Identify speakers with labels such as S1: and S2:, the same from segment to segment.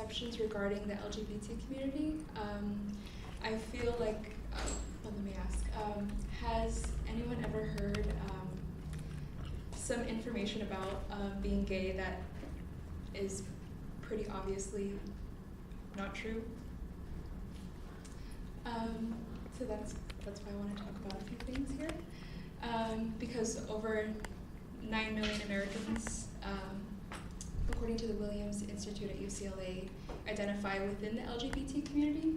S1: misconceptions regarding the LGBT community. I feel like, well, let me ask, has anyone ever heard some information about being gay that is pretty obviously not true? So that's why I want to talk about a few things here. Because over 9 million Americans, according to the Williams Institute at UCLA, identify within the LGBT community.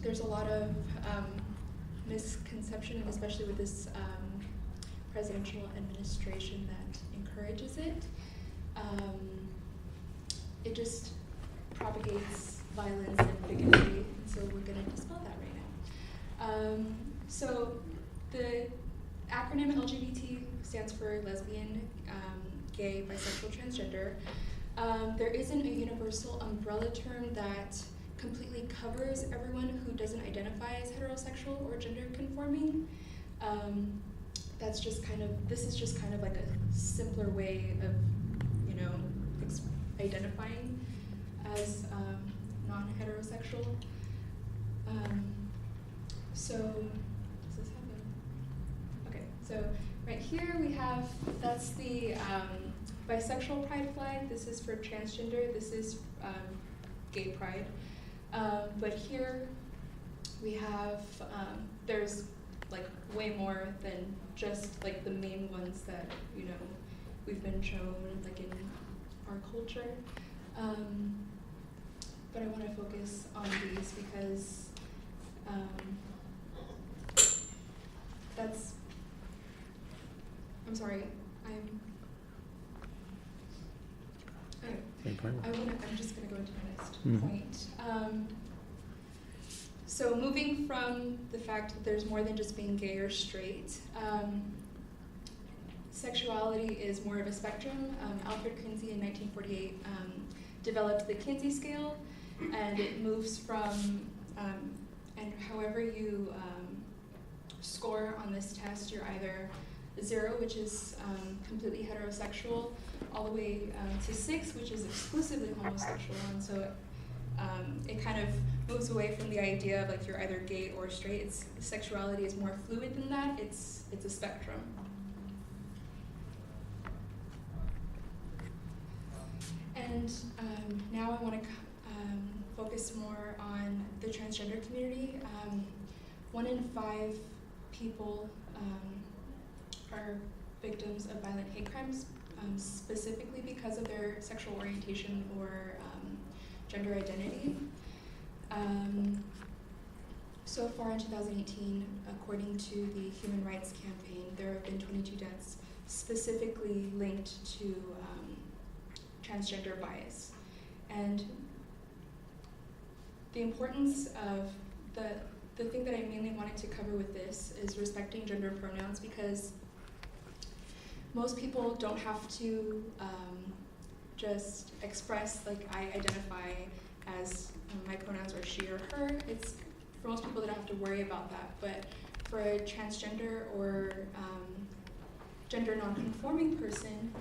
S1: There's a lot of misconception, especially with this presidential administration that encourages it. It just propagates violence and bigotry, and so we're going to dispel that right now. So the acronym LGBT stands for lesbian, gay, bisexual, transgender. There isn't a universal umbrella term that completely covers everyone who doesn't identify as heterosexual or gender conforming. This is just kind of like a simpler way of, identifying as non-heterosexual. So, does this happen? Okay, so right here we have, that's the bisexual pride flag. This is for transgender. This is gay pride. But here we have, there's like way more than just like the main ones that, we've been shown like in our culture. But I want to focus on these because I'm sorry, I'm just going to go into my next point. So moving from the fact that there's more than just being gay or straight, sexuality is more of a spectrum. Alfred Kinsey in 1948 developed the Kinsey scale, and it moves from, and however you score on this test, you're either 0, which is completely heterosexual, all the way to 6, which is exclusively homosexual. And so it kind of moves away from the idea of like you're either gay or straight. Sexuality is more fluid than that. It's a spectrum. And now I want to focus more on the transgender community. 1 in 5 people are victims of violent hate crimes, specifically because of their sexual orientation or gender identity. So far in 2018, according to the Human Rights Campaign, there have been 22 deaths specifically linked to transgender bias. And the importance of the thing that I mainly wanted to cover with this is respecting gender pronouns, because most people don't have to just express like I identify as my pronouns are she or her. It's for most people they don't have to worry about that, but for a transgender or gender non-conforming person,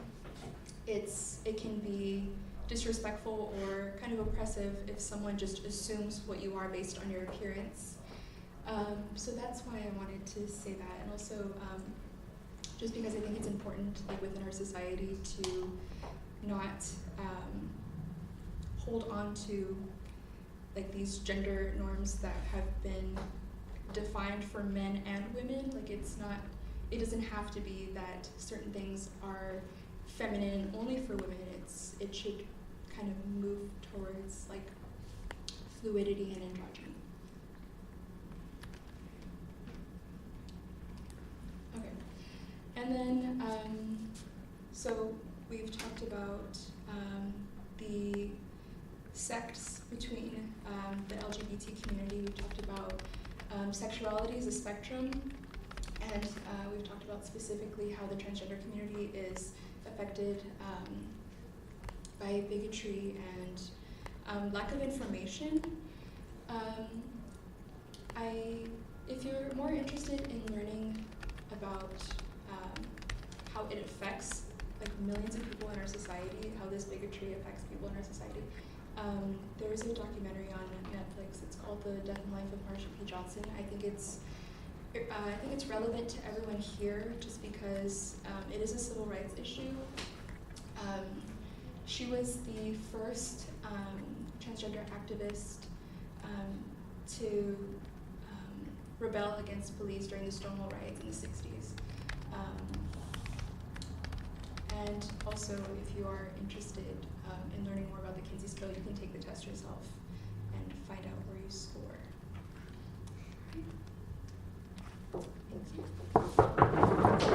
S1: it can be disrespectful or kind of oppressive if someone just assumes what you are based on your appearance. So that's why I wanted to say that, and also just because I think it's important, like within our society, to not hold on to like these gender norms that have been defined for men and women. Like it doesn't have to be that certain things are feminine only for women. It should kind of move towards like fluidity and androgyny. Okay, and then so we've talked about the sects between the LGBT community. We've talked about sexuality as a spectrum, and we've talked about specifically how the transgender community is affected by bigotry and lack of information. If you're more interested in learning about how it affects like millions of people in our society, how this bigotry affects people in our society. There is a documentary on Netflix. It's called The Death and Life of Marsha P. Johnson. I think it's relevant to everyone here just because it is a civil rights issue. She was the first transgender activist to rebel against police during the Stonewall riots in the 60s. And also, if you are interested in learning more about the Kinsey Scale, you can take the test yourself and find out where you score. Thanks.